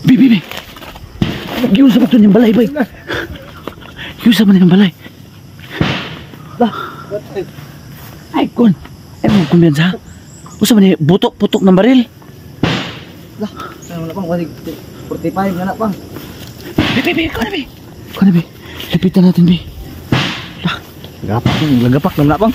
Bi. Yung sa ito niyang balay, bay. Yung sa niyang balay. Ay, kun. Ay, mo kumbiyansa. Usa man ni putok ng baril. Lah, ano na pang 45 na pang. Bi, ko na bi. Lapitan natin, bi. Lagapak na pang.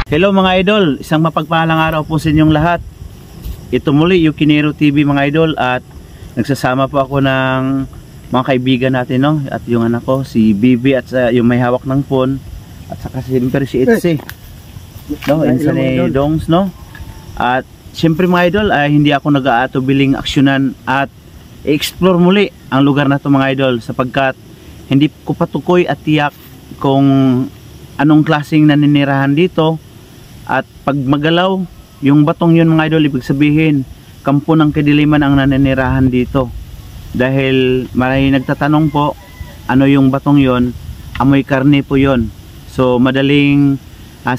Hello mga idol, isang mapagpahalang araw po sa inyong lahat. Ito muli Yukinero TV mga idol, at nagsasama po ako ng mga kaibigan natin, no? At yung anak ko si Bibi, at yung may hawak ng phone, at saka siyempre si Itzy, no? Insa ni Dongs, no? At siyempre mga idol, hindi ako nag-aatubiling aksyonan at i-explore muli ang lugar na to mga idol, sapagkat hindi ko patukoy at tiyak kung anong klaseng naninirahan dito. At pag magalaw yung batong yun mga idol, ibig sabihin kampo ng kadiliman ang naninirahan dito. Dahil marami nagtatanong po, ano yung batong yun? Amoy karne po yun. So madaling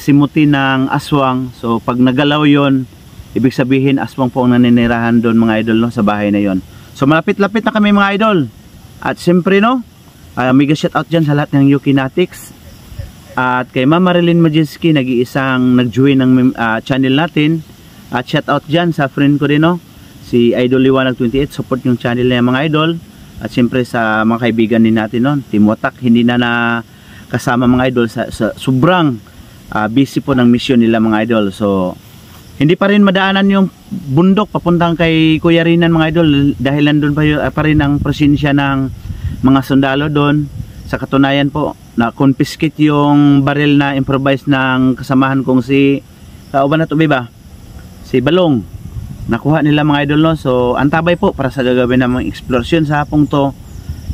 simutin ng aswang. So pag nagalaw yun, ibig sabihin aswang po ang naninirahan doon mga idol, no, sa bahay na yun. So malapit-lapit na kami mga idol. At siyempre, no, mega shout out dyan sa lahat ng Yukinatics. At kay Mama Marilyn Majinski, nag-iisang nag-join ng channel natin. At shout out dyan sa friend ko din, no, si Idol Liwanag 28. Support yung channel niya mga idol. At siyempre sa mga kaibigan din natin, no, Team Watak, hindi na kasama mga idol sa sobrang busy po ng mission nila mga idol. So hindi pa rin madaanan yung bundok papuntang kay Kuya Rinan mga idol, dahil nandun pa rin ang presensya ng mga sundalo doon. Sa katunayan po, na-confiscate yung baril na improvise ng kasamahan kong si kauban na to, ba? Si Balong. Nakuha nila mga idol, no? So antabay po para sa gagawin ng mga exploration sa hapong to.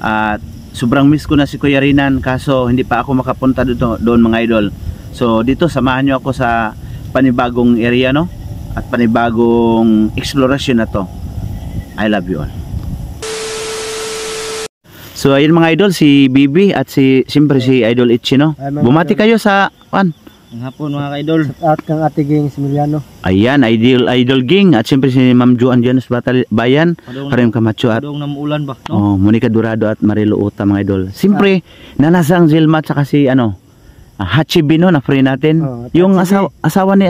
At sobrang miss ko na si Kuya Rinan, kaso hindi pa ako makapunta doon mga idol. So dito samahan nyo ako sa panibagong area, no? At panibagong exploration na to. I love you all. So ayun mga idol, si Bibi at siyempre si Idol Itzy, no? Bumati kayo sa ang hapon mga ka-idol. At kang Ate Ging Similiano. Ayan, Idol Ging, at siyempre si Ma'am Joan Janus Bayan, Karim Camacho, at namuulan ba, no? Oh, Monica Durado at Marilo Uta mga idol. Siyempre nanasang Zilma at saka si Hachibi, no, na free natin. Yung asawa ni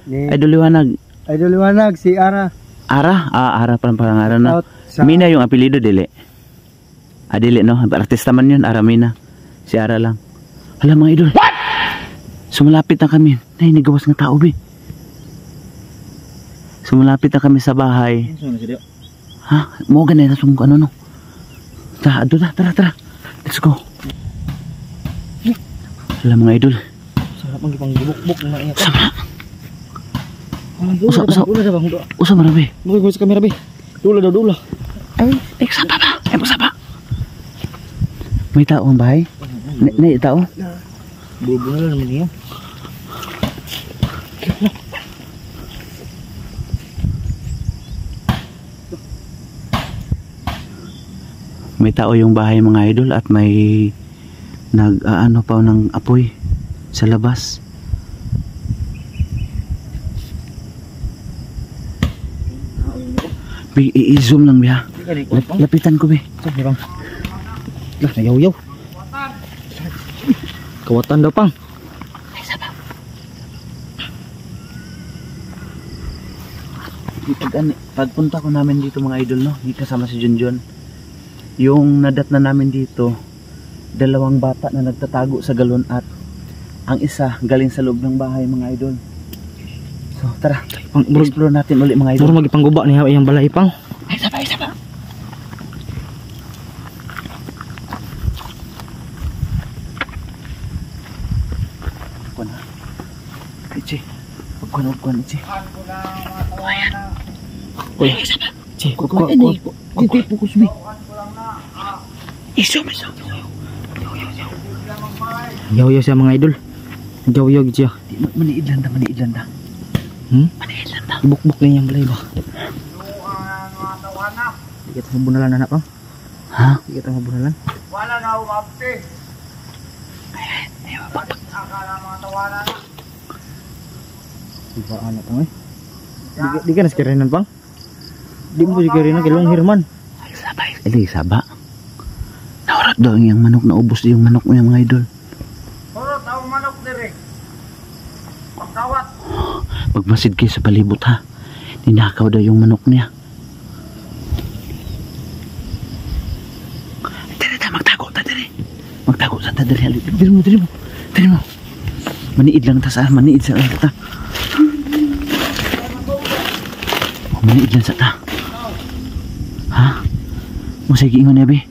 Idol Liwanag. Idol Liwanag, si Ara. Ara parang pangalan na. Mina yung apelido, dili. Dili, no? Artista man yun, Aramina. Si Ara lang. Hala mga idol. What? Sumalapit na kami. Nay, nagawas ng tao, be. Sumalapit na kami sa bahay. Ha? Mo ganun na sung no? Tara. Let's go. Hala mga idol. Sarap ang gipang bubuk-buk na iya. Sama. Usa marabi. Mo sa kamera, be. Dula. Ay, sapa ba? Sapa. May tao ang bahay? May tao? Bubo na naman niya. May tao yung bahay mga idol, at may nag-aano pa ng apoy sa labas. I-zoom lang biya. Lapitan ko, be. Lah, nayaw-yaw. Kawatan daw pang. Pagpunta ko namin dito mga idol, no, kasama si Junjun, yung nadat na namin dito, dalawang bata na nagtatago sa galon, at ang isa galing sa loob ng bahay mga idol. So tara, explore natin ulit mga idol. Muro magipangguba niya yung balay pang. Isa pa. Itzy, pagkuhan Itzy. Ayan. Uy. Ci, kukuha. Hindi fokus mi. Iso. Yaw siya mga idol. Yaw siya. Maniid lang ta. Maniid lang ta. Buk-buk lang yung balay ba? Di kita mabunalan anak ko. Ha? Di kita mabunalan. Wala na umapte. Ayaw, pag. Akala mga tawanan na. Diba anak ko eh. Di ka nasikirinan pang? Di mo sikirinan kay Long Hirman. Ay, saba. Nawarat daw yung manok, naubos yung manok mo yung mga idol. Puro taong manok dire. Pagkawat. Pagmasid kayo sa palibot ha. Ninakaw daw yung manok niya. Tara, magtago ta dire. Magtago sa ta dire. Diri mo. Maniid lang ta sa ta. Maniid lang sa ta. Ha? Musagi ingon niya, be.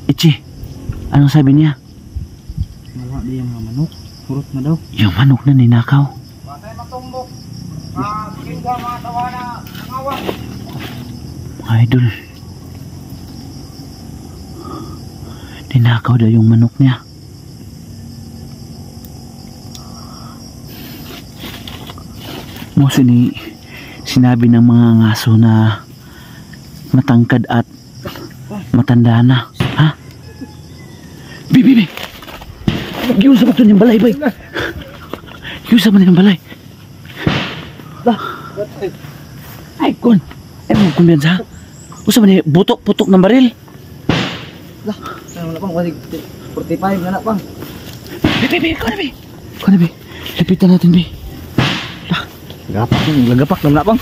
Ichi, anong sabi niya? Wala di yung mga manok. Hurot na daw. Yung manok na ninakaw. Patay matumbok. Tingin ko mga tawanan. Nangawan. Mga idol. Ninakaw daw yung manok niya. Moso ni sinabi ng mga ngaso na matangkad at matanda na. Ha? Bi. Giusa mo ito niyang balay, bay. Giusa mo niyang balay. Ay, kon. Ay, mo kumbiyansa. Usa man ni putok ng baril. Lah, ano na pang 45 na pang. Bi, ko na, bi. Lapitan natin, bi. Lagapak na pang.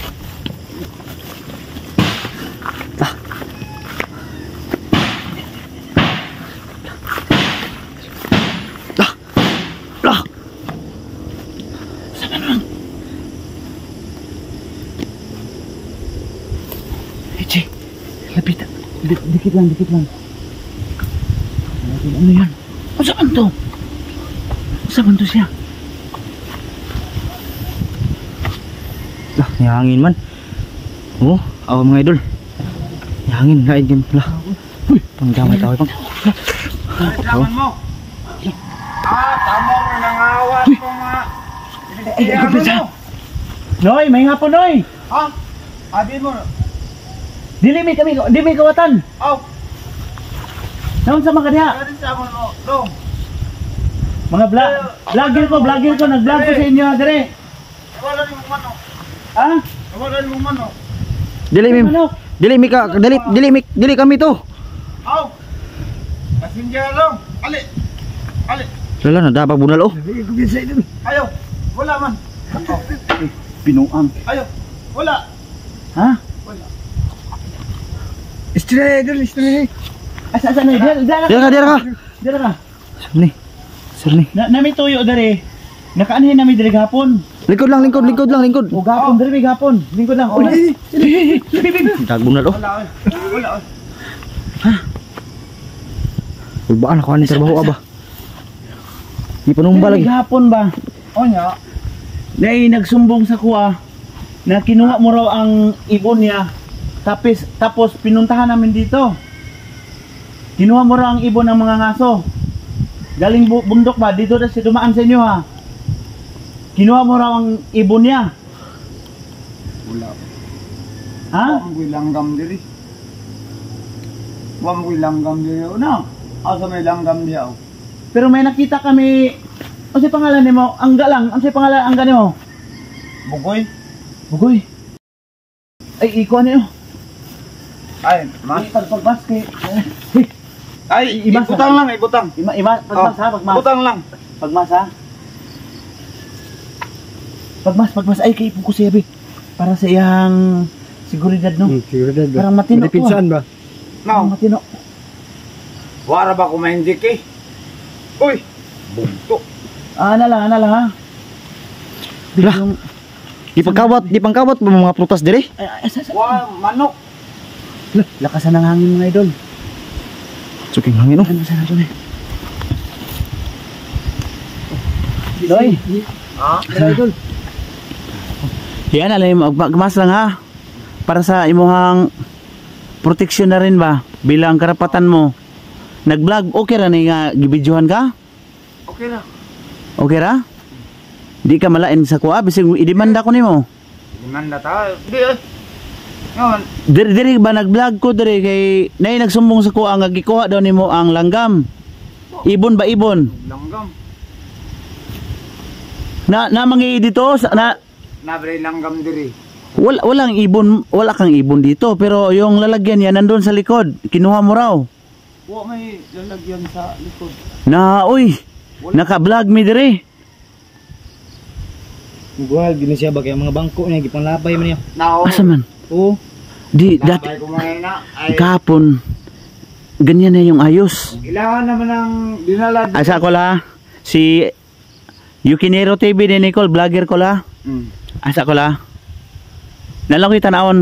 Sama lang. Eche, lapitan. Dikit lang. Ano yan? Saan to? Saan to siya? Lah, hangin man. Oh, awa mga idol. Hangin, lain din lah. Uy, pangdamay tao pang. Laman mo. Tamong nangawan ko nga. Ay, Noy, may nga po, Noy. Ha? Abi mo. Di may kawatan. Aw. Naon sa mga diha? Kaya sa mo. Dong. Mga vlogger ko, nag-vlog ko sa inyo, dire. Wala ni mo manok. Ha? Wala ni mo manok. Dili kami to. Aw. Passenger lang. Ali. Lala na dabag bunal oh. Ayaw. Wala man. Pinuang. Ayaw. Wala. Ha? Wala. Istri. Asa na? Dira ka. Sir ni. Na may tuyo dire. Nakaanhin nami dire gapon. Likod lang. O gapon dire gapon. Lingkod lang. Dag bunal oh. Wala. Ulbaan ako ani trabaho aba. Di panumba lagi. Gapon ba? O nya. Dahil nagsumbong sa kuha na kinuha mo raw ang ibon niya. Tapos pinuntahan namin dito. Kinuha mo raw ang ibon ng mga ngaso. Galing bundok ba? Dito na si dumaan sa inyo ha. Kinuha mo raw ang ibon niya. Wala. Ha? Wang langgam diri. Wang langgam diri. Una. Asa may langgam diya. Pero may nakita kami. Ano si pangalan ni mo? Angga lang. Ano si pangalan angga ni mo? Bugoy. Ay, ikaw niyo. Ay, mas. Pagbas kay. Ay, Ibas ibutang lang, ibutang. Pagbas ha, pagmas. Ibutang lang. Pagmas ha. Pagmas. Ay, kay Puko Sebe. Para sa iyang seguridad, no? Seguridad Parang matino ko. ba? Parang No, matino. wara ba kumahindik eh? Uy, bugto. Ana lang ha. Biglang. Di pangkawat ba mga prutas dire? Ay, Wa, manok. lakasan ng hangin mga idol. Suking hangin oh. Ano sana ito eh? Doy. Ha? Mga idol. Yan, alam mo, magmas lang ha. para sa imuhang proteksyon na rin ba bilang karapatan mo. Nag-vlog okay ra ni nga gibidyohan ka? Okay na. Okay ra? Di ka malain sa kuha bisig idemanda ko nimo. Demanda ta. Di eh. Ngayon, Diri ba nag-vlog ko diri kay nay nagsumbong sa kuha nga gikuha daw nimo ang langgam. Ibon ba ibon? langgam. Na mangi dito na Nabre langgam diri. walang ibon, wala kang ibon dito pero yung lalagyan niya nandun sa likod. Kinuha mo raw. Wa may lalagyan sa likod. Na uy, naka-vlog mi diri. Buhal gini siya ba kay mga bangko niya gipanglabay man niya. Now, Asa man? Oo. Di dati labay ko mga na. Ay, kahapon ganyan na yung ayos. ilangan naman ang dinala. Asa ko la si Yukinero TV ni Nicole, vlogger ko la. Asa ko la. Nalang ko tanawon.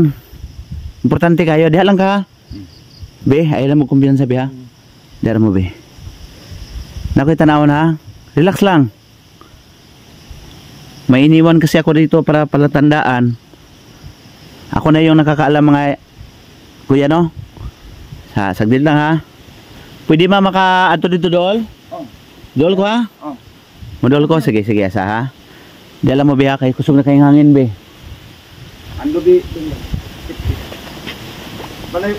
Importante kayo, diha lang ka. Be, ay lang mo kumbiyansa be ha. Diha mo be. Nakoy tanawon ha. Relax lang. May iniwan kasi ako dito para palatandaan. Ako na yung nakakaalam mga kuya no. Saglit lang ha. Pwede ba maka-ato dito dool? Oh. Dool ko ha? Oh. Modol ko, sige asa ha. Dala mo be ha, kay kusog na kayong hangin be. Ando di. Balay.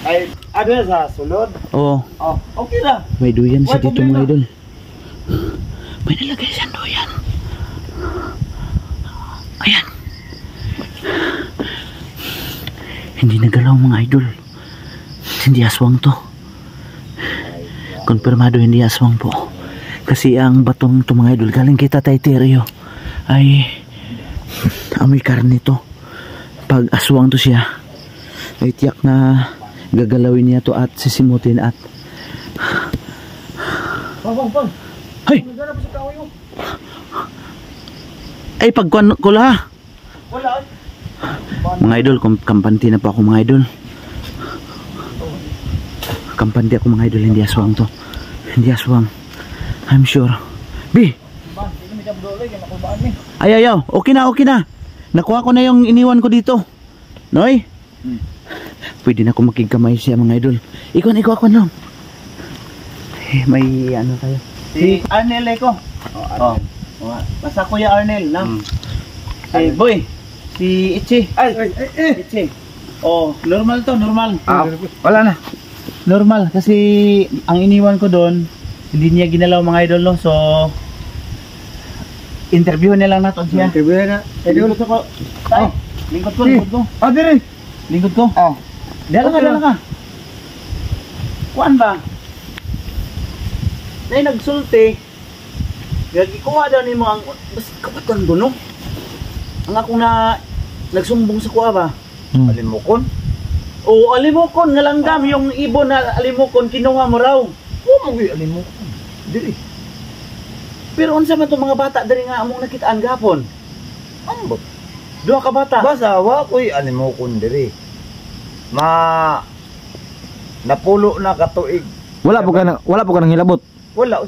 Ay, ada sa sulod. Oo, Oh, okay lang. may duyan siya Why, dito problema? mga idol. May nilagay siyang duyan. Ayan. Hindi nagalaw mga idol. Hindi aswang to. Konfirmado hindi aswang po. Kasi ang batong to mga idol galing kay Tatay Teryo ay amoy karne to. Pag aswang to siya ay tiyak na gagalawin niya to at sisimutin at Bang. ay! Naghanap sa kawayo. Ay pagkuhan ko la. Wala. Mga idol, kampante na po ako mga idol. Kampante ako mga idol, hindi aswang to. Hindi aswang. I'm sure. B! Bang, hindi mi dabdolay kay makubaan ni. Ayaw, okay na. Nakuha ko na yung iniwan ko dito. Noy? Pwede na ako makigkamay siya mga idol. Ikaw ako lang. Eh, may ano tayo. Si Arnel ko. Oh. Basta Kuya Arnel na. Si Boy. Si Ichi. Ay. Ichi. Oh, normal to, normal. Wala na. Normal kasi ang iniwan ko doon hindi niya ginalaw mga idol no. So interview na lang natin siya. Interview na. Lingkod ko. Tay, lingkod ko. Ah, dire. Lingkod ko. Oh. Dala ka. Kuan ba? Nay nagsulti. Gagikuha daw nimo ang bas kapatan do no. Ang ako na nagsumbong sa kuha ba? Alimukon. O alimokon nga langgam yung ibon na alimokon kinuha mo raw. Wa mo gi alimukon. Dire. Pero unsa man to mga bata diri nga among nakitaan gapon? Ambot. Duha ka bata. Basta wa ko'y alimukon dire. Napulo na katuig. Wala po ka nang hilabot. Wala.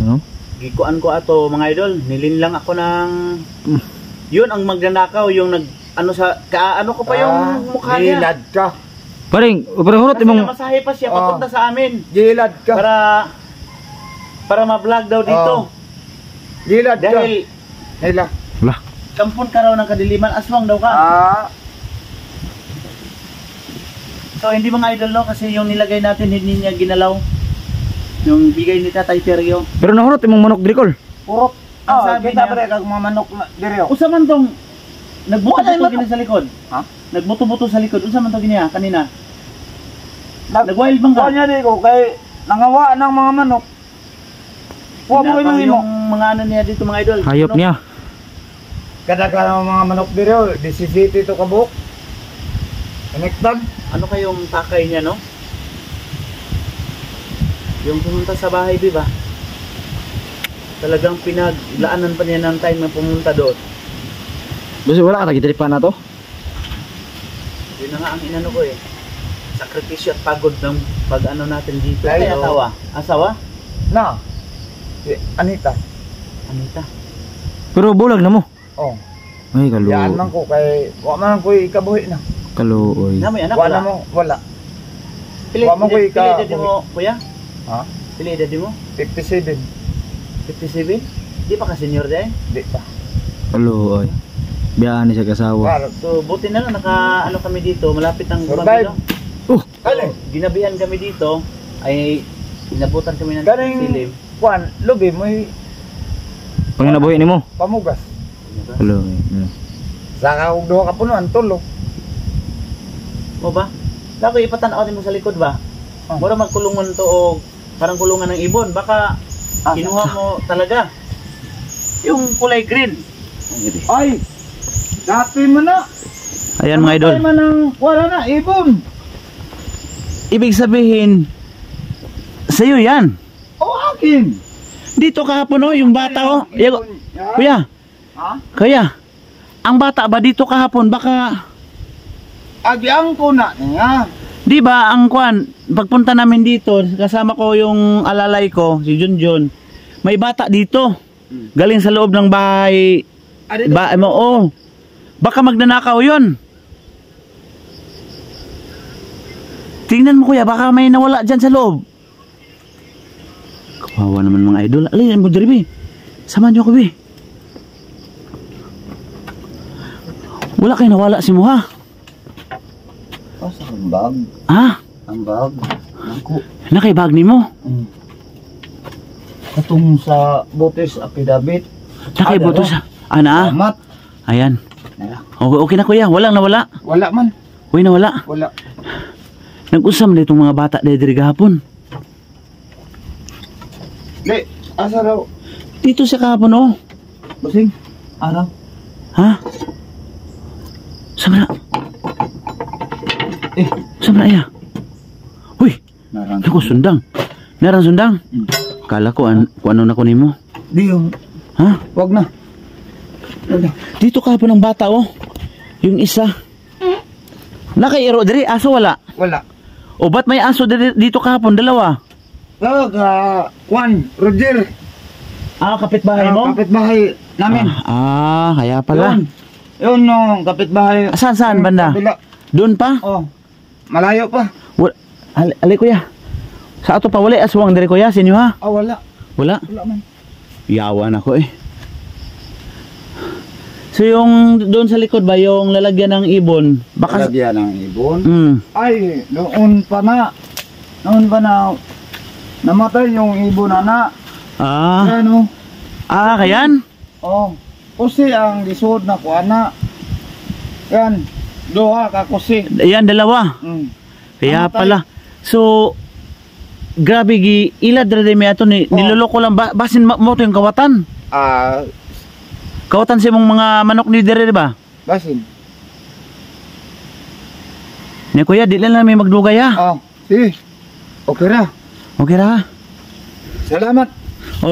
Ano? Gikuan ko ato mga idol, nilinlang ako ng yun ang magnanakaw yung nag ano sa ano ko pa yung mukha niya. Gilad ka. Paring hurot Kasi imong namasahe pa siya papunta sa amin Gilad ka. para ma-vlog daw dito. Gilad ka. Dahil Hila. wala. kampon ka raw ng kadiliman, aswang daw ka. So hindi mga idol no, kasi yung nilagay natin hindi niya ginalaw. Yung bigay ni Tatay Teryo. Pero nahurot imong manok Dricol. Purot. Ang sabi kita niya. pre kag mga manok na dire. Usa man tong nagbuto-buto Wala, gini sa likod. Ha? Nagbuto-buto sa likod. Unsa man to gini kanina? Nag-wild bang ka? Kanya di ko kay nangawa ng mga manok. Wa mo Pinapa imong yung mga ano niya dito mga idol. Hayop Ano? niya. kada ng mga manok dire, 17 to kabuk. Connected. Ano kayong takay niya no? Yung pumunta sa bahay di ba? Talagang pinaglaanan pa niya ng time na pumunta doon. Basta wala ka tagitiripan na to. Yun na nga ang inano ko eh. Sakripisyo at pagod ng pag ano natin dito. Ay, Ay, oo. asawa. Asawa? Na. Si Anita. Anita. Pero bulag na mo. Oh. Ay, Yan man ko kay wa man ko ikabuhi na. kaluoy. Na may anak Wala wala. mo, wala. Pili Wa mo ko ika- edad mo, kuya? Ha? Pili edad mo? 57. 57? Di pa ka senior din? Di pa. Kaluoy. Biyahan ni sa kasawa. Para. So buti na lang naka ano kami dito, malapit ang Survive. Babilo. Kani. Ginabihan kami dito ay inabutan kami ng Kaning silim. kuan, lubi mo Panginabuhi ni mo. pamugas. Kaluoy. Saka og duha ka punuan tulo. Mo ba? Dako ipatanaw din mo sa likod ba? Oh. Mura magkulungan to o parang kulungan ng ibon. Baka kinuha mo talaga. Yung kulay green. Ay. Dati mo na. Ayan mga idol. Dati man ang wala na ibon. Ibig sabihin, sa'yo yan. O akin. Dito kahapon oh, yung bata oh. Ibon yan. Kuya, Ha? kuya, ang bata ba dito kahapon? Baka, Agyang ko na niya. di ba ang kwan, pagpunta namin dito, kasama ko yung alalay ko, si Junjun, may bata dito. Galing sa loob ng bahay. Oh. Baka magnanakaw yun. Tingnan mo kuya, baka may nawala dyan sa loob. Kawawa naman mga idol. Alin mo diri, samahan nyo ko, bi. Wala kayo nawala si mo, ha? Sa bag. Ha? Ang bag. Ako. Nakaibag ni mo? Katong sa Botes Apidabit. Nakaiboto sa... Ana? Salamat. Ayan. Nara. Okay na kuya, walang nawala. Wala man. Uy, nawala. Wala. Nag-usam na itong mga bata dahil gahapon. Di, asa raw? Dito sa kahapon, oh. Basing. Araw. Ha? Sama na. Sama na, iya. Uy, Narang. naku, sundang. Narang sundang. Mm. Kala ko, kung ano na kunin mo. Di yung. Ha? Wag na. Wag na. Dito kahapon ang bata, oh. Yung isa. Nakairo diri, aso wala. Wala. O ba't may aso dito kahapon? Dalawa. Tawag, Juan, Roger. Kapitbahay mo? Kapitbahay namin. Kaya pala. Yun no, kapitbahay. Saan banda? Kabila. Doon pa? Oh, malayo pa. Ali kuya. Sa ato pa wala aswang diri kuya, sinyo ha? Wala. Wala. Wala man. Yawan ako eh. So yung doon sa likod ba yung lalagyan ng ibon? Baka Lagyan ng ibon. Ay, noon pa na. Namatay yung ibon na. Ano? Kayan? Oh, kusi ang lisod na kuana. Yan, duha ka kusi. Ayan, dalawa. Kaya Namatay. pala. So grabe gi ilad ra mi ato ni niloloko lang basin mo to yung kawatan. Kawatan sa mong mga manok ni dire ba? Basin. Ni kuya, di lang may magdugay ha. Sige. Okay ra. Okay ra. Salamat.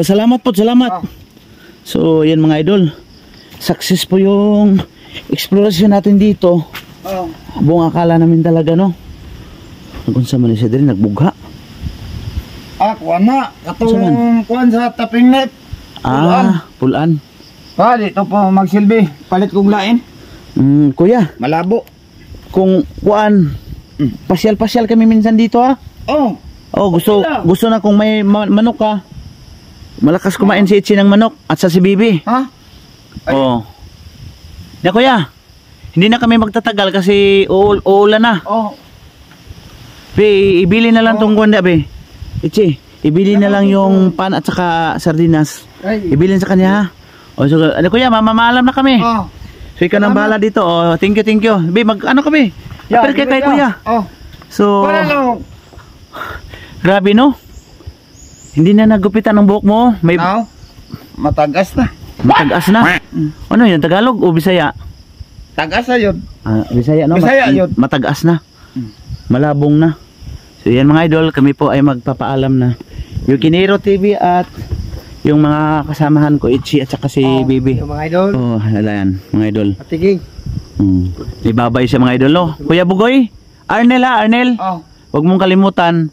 Salamat po, salamat. So, yan mga idol. Success po yung exploration natin dito. Buong akala namin talaga, no? Kung sa Malaysia din, nagbugha. Kuana. Katong kuan sa taping net. Pulaan. Dito po magsilbi. Palit kong lain. Kuya, Malabo. kung kuan, pasyal-pasyal kami minsan dito, ha? Gusto na kung may manok ka. Malakas kumain si Itchy ng manok at sa si Bibi. Ha? Ay. Na kuya, hindi na kami magtatagal kasi uulan na. Be, ibili na lang tong kuwan be. Itchy, ibili na lang yung pan at saka sardinas. Ibilin sa kanya ha. So, ano kuya, mamamaalam na kami. So ikaw nang bahala dito. Thank you. Be, ano kami? Apir kay kuya. So, grabe no? Hindi na nagupitan ang buhok mo. May Matagas na. matagas na. Ano yun, Tagalog o Bisaya? Tagas na yun. Bisaya no? Bisaya yun. Matagas na. Malabong na. So yan mga idol, kami po ay magpapaalam na. Yung Kinero TV at yung mga kasamahan ko, Itchy at saka si Bibi. Yung mga idol. Yan, mga idol. Patiging. Ibabay siya mga idol, no? Kuya Bugoy, Arnel. Huwag mong kalimutan,